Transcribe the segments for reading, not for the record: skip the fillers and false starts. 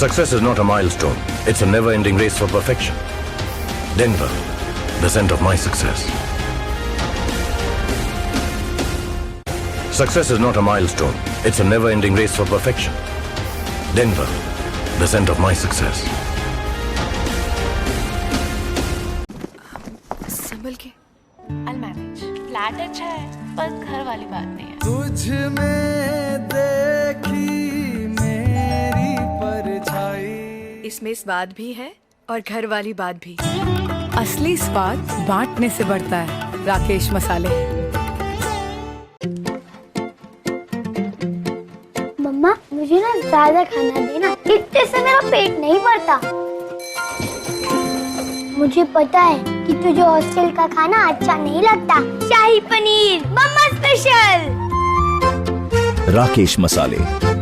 Success is not a milestone. It's a never-ending race for perfection. Denver, the scent of my success. Success is not a milestone. It's a never-ending race for perfection. Denver, the scent of my success. संभल के। I'll manage. Flat अच्छा है पर घर वाली बात नहीं है। तुझ में देखी मेरी परछाई। इसमें स्वाद भी है और घर वाली बात भी। असली स्वाद बांटने से बढ़ता है। राकेश मसाले। मम्मा मुझे ना ज्यादा खाना देना, इतने से मेरा पेट नहीं भरता। मुझे पता है कि तुझे हॉस्टल का खाना अच्छा नहीं लगता। शाही पनीर मम्मा स्पेशल। राकेश मसाले,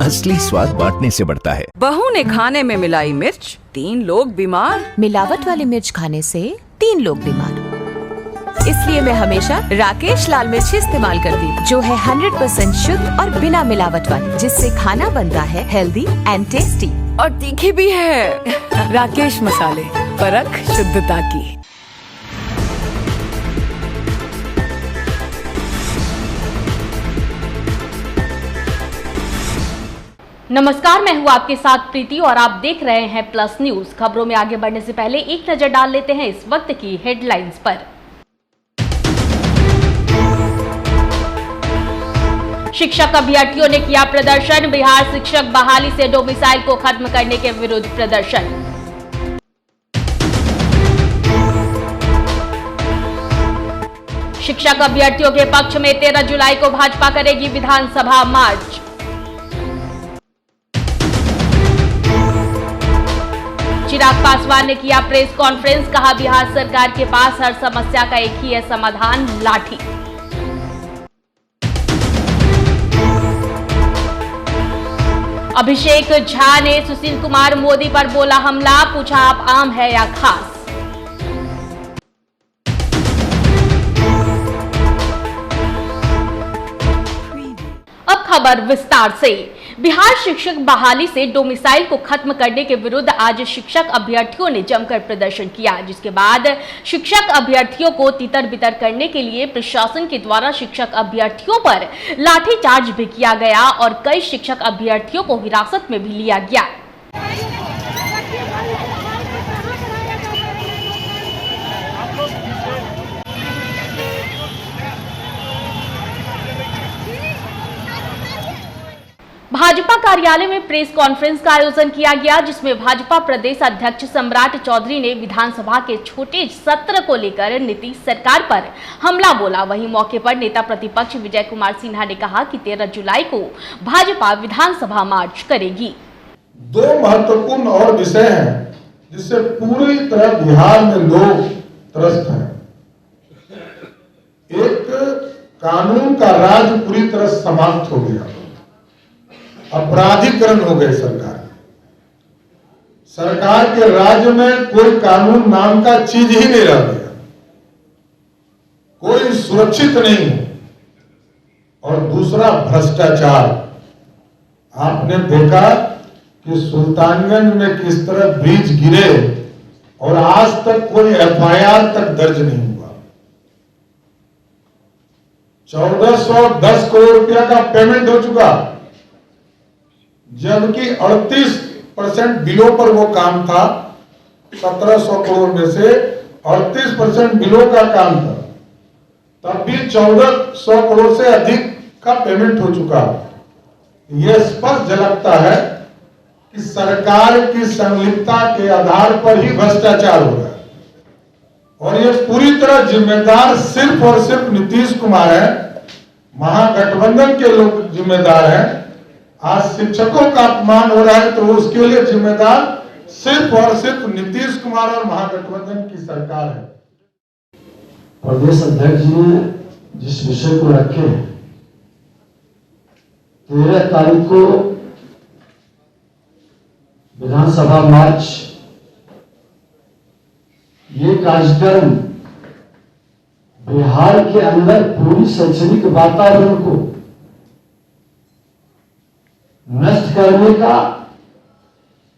असली स्वाद बांटने से बढ़ता है। बहू ने खाने में मिलाई मिर्च, 3 लोग बीमार। मिलावट वाली मिर्च खाने से 3 लोग बीमार। इसलिए मैं हमेशा राकेश लाल मिर्च इस्तेमाल करती हूँ, जो है 100% शुद्ध और बिना मिलावट वाली, जिससे खाना बनता है हेल्दी एंड टेस्टी और तीखी भी है। राकेश मसाले, परख शुद्धता की। नमस्कार, मैं हूं आपके साथ प्रीति और आप देख रहे हैं प्लस न्यूज। खबरों में आगे बढ़ने से पहले एक नजर डाल लेते हैं इस वक्त की हेडलाइंस पर। शिक्षक अभ्यर्थियों ने किया प्रदर्शन। बिहार शिक्षक बहाली से डोमिसाइल को खत्म करने के विरुद्ध प्रदर्शन। शिक्षक अभ्यर्थियों के पक्ष में 13 जुलाई को भाजपा करेगी विधानसभा मार्च। चिराग पासवान ने किया प्रेस कॉन्फ्रेंस, कहा बिहार सरकार के पास हर समस्या का एक ही है समाधान, लाठी। अभिषेक झा ने सुशील कुमार मोदी पर बोला हमला, पूछा आप आम है या खास। अब खबर विस्तार से। बिहार शिक्षक बहाली से डोमिसाइल को खत्म करने के विरुद्ध आज शिक्षक अभ्यर्थियों ने जमकर प्रदर्शन किया, जिसके बाद शिक्षक अभ्यर्थियों को तितर बितर करने के लिए प्रशासन के द्वारा शिक्षक अभ्यर्थियों पर लाठीचार्ज भी किया गया और कई शिक्षक अभ्यर्थियों को हिरासत में भी लिया गया। भाजपा कार्यालय में प्रेस कॉन्फ्रेंस का आयोजन किया गया, जिसमें भाजपा प्रदेश अध्यक्ष सम्राट चौधरी ने विधानसभा के छोटे सत्र को लेकर नीतीश सरकार पर हमला बोला। वहीं मौके पर नेता प्रतिपक्ष विजय कुमार सिन्हा ने कहा कि 13 जुलाई को भाजपा विधानसभा मार्च करेगी। 2 महत्वपूर्ण और विषय हैं जिससे पूरी तरह बिहार में लोग त्रस्त हैं। एक, कानून का राज पूरी तरह समाप्त हो गया, अपराधीकरण हो गए। सरकार के राज्य में कोई कानून नाम का चीज ही नहीं रह गया, कोई सुरक्षित नहीं है। और दूसरा, भ्रष्टाचार। आपने देखा कि सुल्तानगंज में किस तरह ब्रिज गिरे और आज तक कोई एफआईआर तक दर्ज नहीं हुआ। 1410 करोड़ रुपया का पेमेंट हो चुका, जबकि 38% बिलों पर वो काम था। 1700 करोड़ में से 38% बिलों का काम था, तब भी 1400 करोड़ से अधिक का पेमेंट हो चुका। यह स्पष्ट झलकता है कि सरकार की संलिप्तता के आधार पर ही भ्रष्टाचार हो रहा है और ये पूरी तरह जिम्मेदार सिर्फ और सिर्फ नीतीश कुमार है। महागठबंधन के लोग जिम्मेदार हैं। आज शिक्षकों का अपमान हो रहा है तो उसके लिए जिम्मेदार सिर्फ और सिर्फ नीतीश कुमार और महागठबंधन की सरकार है। प्रदेश अध्यक्ष जी ने जिस विषय को रखे, 13 तारीख को विधानसभा मार्च, ये कार्यक्रम बिहार के अंदर पूरी शैक्षणिक वातावरण को नष्ट करने का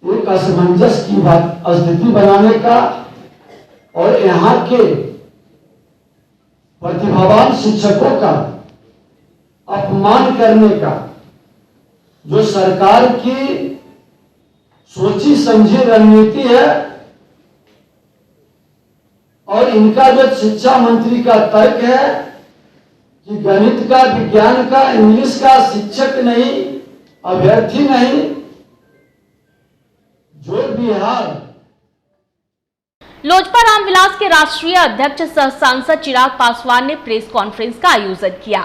एक एक असमंजस की बात स्थिति बनाने का और यहाँ के प्रतिभावान शिक्षकों का अपमान करने का जो सरकार की सोची समझी रणनीति है और इनका जो शिक्षा मंत्री का तर्क है कि गणित का, विज्ञान का, इंग्लिश का शिक्षक नहीं, अभ्यर्थी नहीं, जो बिहार लोजपा रामविलास के राष्ट्रीय अध्यक्ष सह सांसद चिराग पासवान ने प्रेस कॉन्फ्रेंस का आयोजन किया।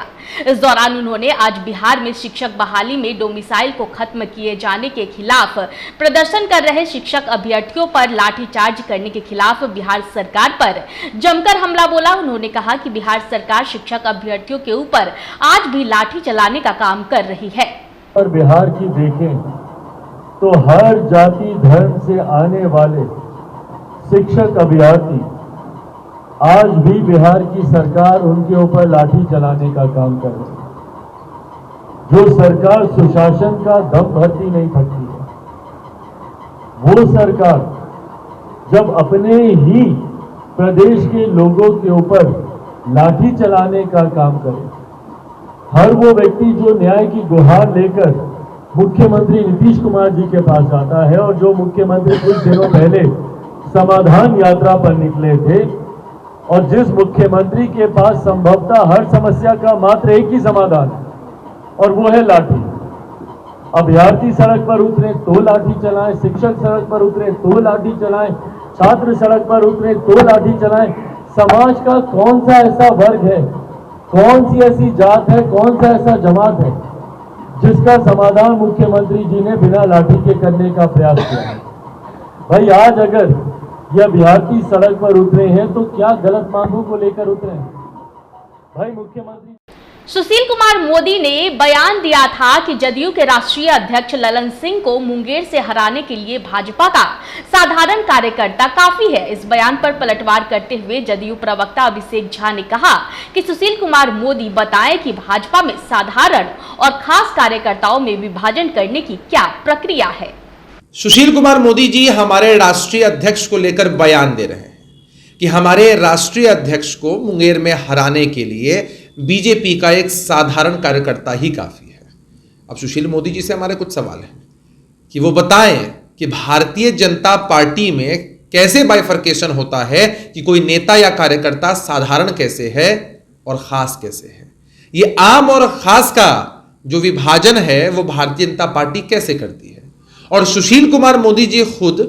इस दौरान उन्होंने आज बिहार में शिक्षक बहाली में डोमिसाइल को खत्म किए जाने के खिलाफ प्रदर्शन कर रहे शिक्षक अभ्यर्थियों पर लाठीचार्ज करने के खिलाफ बिहार सरकार पर जमकर हमला बोला। उन्होंने कहा कि बिहार सरकार शिक्षक अभ्यर्थियों के ऊपर आज भी लाठी चलाने का काम कर रही है। और बिहार की देखें तो हर जाति धर्म से आने वाले शिक्षक अभ्यर्थी आज भी बिहार की सरकार उनके ऊपर लाठी चलाने का काम कर रही है। जो सरकार सुशासन का दम भरती नहीं थकती है, वो सरकार जब अपने ही प्रदेश के लोगों के ऊपर लाठी चलाने का काम करे, हर वो व्यक्ति जो न्याय की गुहार लेकर मुख्यमंत्री नीतीश कुमार जी के पास जाता है और जो मुख्यमंत्री कुछ दिनों पहले समाधान यात्रा पर निकले थे और जिस मुख्यमंत्री के पास संभवतः हर समस्या का मात्र एक ही समाधान है और वो है लाठी। अभ्यर्थी सड़क पर उतरे तो लाठी चलाएं, शिक्षक सड़क पर उतरे तो लाठी चलाएं, छात्र सड़क पर उतरे तो लाठी चलाएं। समाज का कौन सा ऐसा वर्ग है, कौन सी ऐसी जात है, कौन सा ऐसा जमात है जिसका समाधान मुख्यमंत्री जी ने बिना लाठी के करने का प्रयास किया है? भाई आज अगर ये अभ्यर्थी सड़क पर उतरे हैं तो क्या गलत मांगों को लेकर उतरे हैं? भाई मुख्यमंत्री सुशील कुमार मोदी ने बयान दिया था कि जदयू के राष्ट्रीय अध्यक्ष ललन सिंह को मुंगेर से हराने के लिए भाजपा का साधारण कार्यकर्ता काफी है। इस बयान पर पलटवार करते हुए जदयू प्रवक्ता अभिषेक झा ने कहा कि सुशील कुमार मोदी बताएं कि भाजपा में साधारण और खास कार्यकर्ताओं में विभाजन करने की क्या प्रक्रिया है। सुशील कुमार मोदी जी हमारे राष्ट्रीय अध्यक्ष को लेकर बयान दे रहे हैं कि हमारे राष्ट्रीय अध्यक्ष को मुंगेर में हराने के लिए बीजेपी का एक साधारण कार्यकर्ता ही काफी है। अब सुशील मोदी जी से हमारे कुछ सवाल हैं कि वो बताएं कि भारतीय जनता पार्टी में कैसे बाइफर्केशन होता है कि कोई नेता या कार्यकर्ता साधारण कैसे है और खास कैसे है। ये आम और खास का जो विभाजन है वो भारतीय जनता पार्टी कैसे करती है, और सुशील कुमार मोदी जी खुद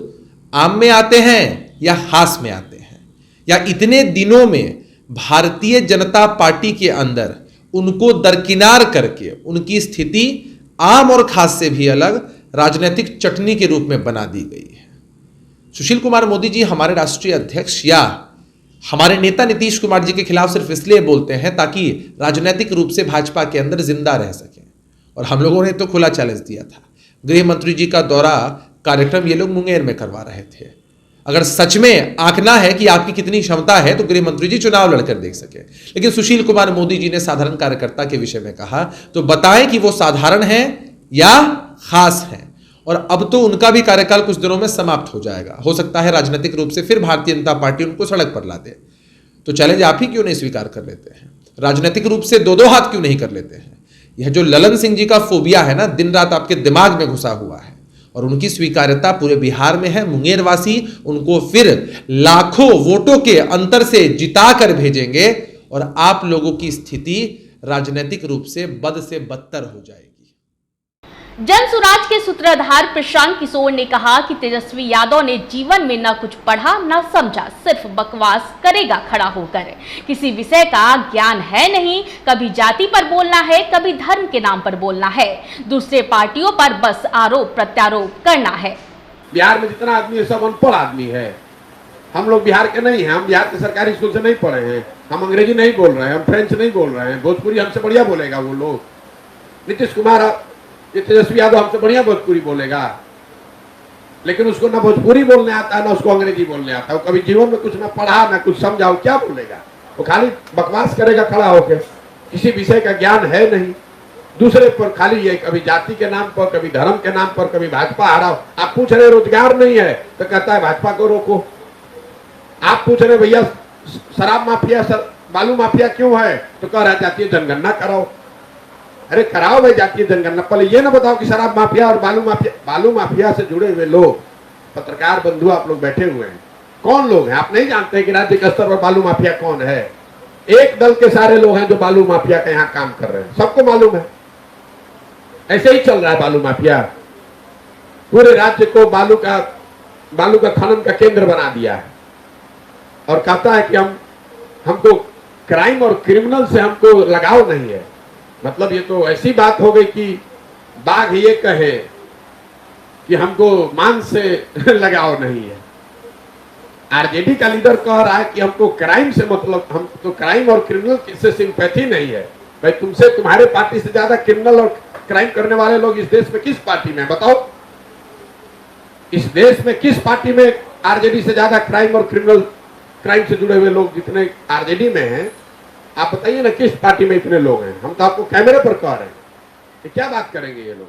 आम में आते हैं या खास में आते हैं, या इतने दिनों में भारतीय जनता पार्टी के अंदर उनको दरकिनार करके उनकी स्थिति आम और खास से भी अलग राजनीतिक चटनी के रूप में बना दी गई है। सुशील कुमार मोदी जी हमारे राष्ट्रीय अध्यक्ष या हमारे नेता नीतीश कुमार जी के खिलाफ सिर्फ इसलिए बोलते हैं ताकि राजनीतिक रूप से भाजपा के अंदर जिंदा रह सकें, और हम लोगों ने तो खुला चैलेंज दिया था। गृह मंत्री जी का दौरा कार्यक्रम ये लोग मुंगेर में करवा रहे थे। अगर सच में आंकना है कि आपकी कितनी क्षमता है तो गृह मंत्री जी चुनाव लड़कर देख सके, लेकिन सुशील कुमार मोदी जी ने साधारण कार्यकर्ता के विषय में कहा तो बताएं कि वो साधारण हैं या खास हैं। और अब तो उनका भी कार्यकाल कुछ दिनों में समाप्त हो जाएगा, हो सकता है राजनीतिक रूप से फिर भारतीय जनता पार्टी उनको सड़क पर ला दे। तो चैलेंज आप ही क्यों नहीं स्वीकार कर लेते हैं? राजनीतिक रूप से दो दो हाथ क्यों नहीं कर लेते हैं? यह जो ललन सिंह जी का फोबिया है ना, दिन रात आपके दिमाग में घुसा हुआ है, और उनकी स्वीकार्यता पूरे बिहार में है। मुंगेर वासी उनको फिर लाखों वोटों के अंतर से जिता कर भेजेंगे और आप लोगों की स्थिति राजनीतिक रूप से बद से बदतर हो जाएगी। जन सुराज के सूत्रधार प्रशांत किशोर ने कहा कि तेजस्वी यादव ने जीवन में न कुछ पढ़ा न समझा, सिर्फ बकवास करेगा खड़ा होकर। किसी विषय का ज्ञान है नहीं, कभी जाति पर बोलना है, कभी धर्म के नाम पर बोलना है, दूसरे पार्टियों पर बस आरोप प्रत्यारोप करना है। बिहार में जितना आदमी है सब अनपढ़ आदमी है। हम लोग बिहार के नहीं हैं, हम बिहार के सरकारी स्कूल से नहीं पढ़े हैं, हम अंग्रेजी नहीं बोल रहे हैं, हम फ्रेंच नहीं बोल रहे हैं, भोजपुरी हमसे बढ़िया बोलेगा वो लोग। नीतीश कुमार तेजस्वी यादव हमसे बढ़िया भोजपुरी बोलेगा, लेकिन उसको ना भोजपुरी बोलने आता है ना उसको अंग्रेजी बोलने आता है। वो कभी जीवन में कुछ ना पढ़ा ना कुछ समझा, वो क्या बोलेगा? वो खाली बकवास करेगा खड़ा होकर। किसी विषय का ज्ञान है नहीं, दूसरे पर खाली ये कभी जाति के नाम पर, कभी धर्म के नाम पर, कभी भाजपा आ रहा हो। आप पूछ रहे रोजगार नहीं है तो कहता है भाजपा को रोको। आप पूछ रहे भैया शराब माफिया बालू माफिया क्यों है तो कह रहा है जातीय जनगणना कराओ। अरे कराओ भाई जातीय जनगणना, पहले ये ना बताओ कि शराब माफिया और बालू माफिया से जुड़े हुए लोग, पत्रकार बंधु आप लोग बैठे हुए हैं, कौन लोग हैं? आप नहीं जानते कि राज्य के स्तर पर बालू माफिया कौन है? एक दल के सारे लोग हैं जो बालू माफिया का यहाँ काम कर रहे हैं, सबको मालूम है। ऐसे ही चल रहा है बालू माफिया, पूरे राज्य को बालू का खनन का केंद्र बना दिया है और कहता है कि हमको क्राइम और क्रिमिनल से हमको लगाव नहीं है। मतलब ये तो ऐसी बात हो गई कि बाघ ये कहे कि हमको मांस से लगाव नहीं है। आरजेडी का लीडर कह रहा है कि हमको क्राइम से मतलब, हम तो क्राइम और क्रिमिनल से सिंपैथी नहीं है। भाई तुमसे, तुम्हारे पार्टी से ज्यादा क्रिमिनल और क्राइम करने वाले लोग इस देश में किस पार्टी में, बताओ? इस देश में किस पार्टी में आरजेडी से ज्यादा क्राइम और क्राइम से जुड़े हुए लोग जितने आरजेडी में हैं, आप बताइए ना किस पार्टी में इतने लोग हैं? हम तो आपको कैमरे पर कह रहे हैं कि क्या बात करेंगे ये लोग।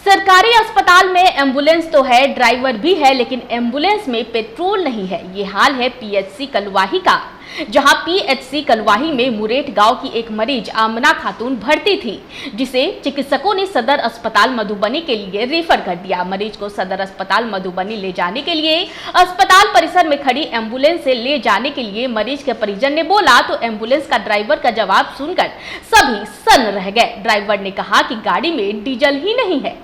सरकारी अस्पताल में एम्बुलेंस तो है, ड्राइवर भी है, लेकिन एम्बुलेंस में पेट्रोल नहीं है। ये हाल है पीएचसी कलवाही का, जहां पीएचसी कलवाही में मुरेठ गांव की एक मरीज आमना खातून भर्ती थी, जिसे चिकित्सकों ने सदर अस्पताल मधुबनी के लिए रेफर कर दिया। मरीज को सदर अस्पताल मधुबनी ले जाने के लिए अस्पताल परिसर में खड़ी एम्बुलेंस से ले जाने के लिए मरीज के परिजन ने बोला तो एम्बुलेंस का ड्राइवर का जवाब सुनकर सभी सन्न रह गए। ड्राइवर ने कहा कि गाड़ी में डीजल ही नहीं है।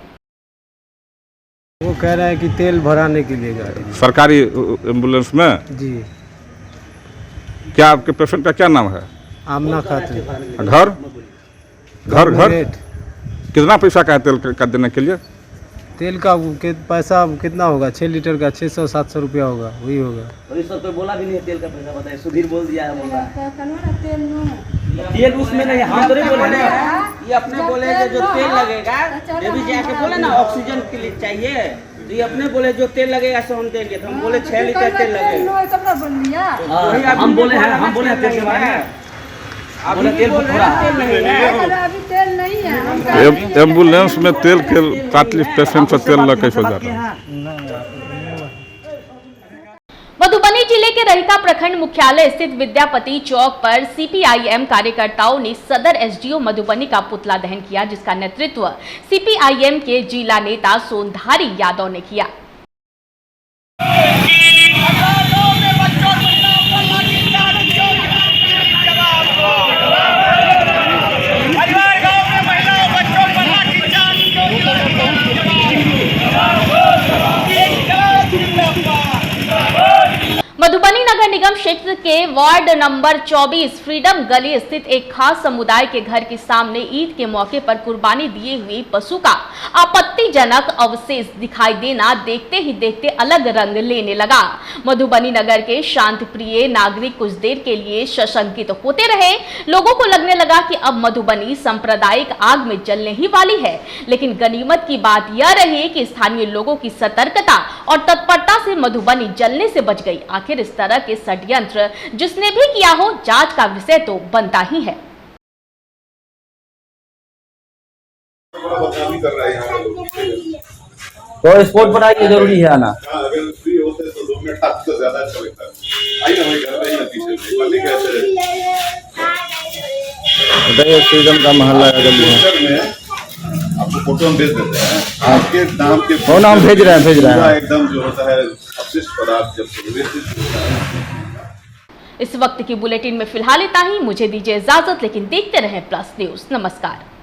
वो कह रहा है कि तेल भराने के लिए गाड़ी। सरकारी एम्बुलेंस में जी। क्या आपके पेशेंट का क्या नाम है? आमना खातून। घर कितना पैसा का है तेल का देने के लिए? तेल का पैसा कितना होगा? 6 लीटर का 600-700 रुपया होगा, वही होगा। और इस वक्त बोला भी नहीं है तेल का पैसा, बताइए। सुधीर बोल दिया है, बोल रहा है तेल उसमें नहीं, हम तो नहीं बोले ना, ये अपने बोले जो तेल लगेगा, ये भी जाके बोले ना ऑक्सीजन के लिए चाहिए, तो ये अपने बोले जो तेल लगेगा सो हम देंगे, तो हम बोले 6 लीटर तेल लगेगा। हम बोले हैं तेल के बारे में, आप बोले तेल नहीं है। एम्बुलेंस में तेल के 40 पेशेंट से तेल लग कैसे जाता है? मधुबनी जिले के रहिका प्रखंड मुख्यालय स्थित विद्यापति चौक पर सीपीआईएम कार्यकर्ताओं ने सदर एसडीओ मधुबनी का पुतला दहन किया, जिसका नेतृत्व सीपीआईएम के जिला नेता सोनधारी यादव ने किया। मधुबनी नगर निगम क्षेत्र के वार्ड नंबर 24 फ्रीडम गली स्थित एक खास समुदाय के घर के सामने ईद के मौके पर कुर्बानी दिए हुए पशु का आपत्तिजनक अवशेष दिखाई देना देखते ही देखते अलग रंग लेने लगा। मधुबनी नगर के शांतिप्रिय नागरिक कुछ देर के लिए सशंकित होते रहे। लोगों को लगने लगा कि अब मधुबनी सांप्रदायिक आग में जलने ही वाली है, लेकिन गनीमत की बात यह रही कि स्थानीय लोगों की सतर्कता और तत्परता से मधुबनी जलने से बच गई। आखिर इस तरह के षड्यंत्र जिसने भी किया हो, जांच का विषय तो बनता ही है। तो स्पोर्ट बनाइए, जरूरी है आना। अगर फ्री होते तो 2 मिनट आपको ज्यादा अच्छा लगता है। आइए हमें घर पे ही पीछे वाले कैसे बताइए, फ्रीडम का मोहल्ला में आपको फोटो हम भेज देते हैं, आपके नाम के फोन हम भेज रहे हैं एकदम जो होता है अपशिष्ट पदार्थ जब संवेदित होता है। इस वक्त की बुलेटिन में फिलहाल इतना ही। मुझे दीजिए इजाजत, लेकिन देखते रहें प्लस न्यूज। नमस्कार।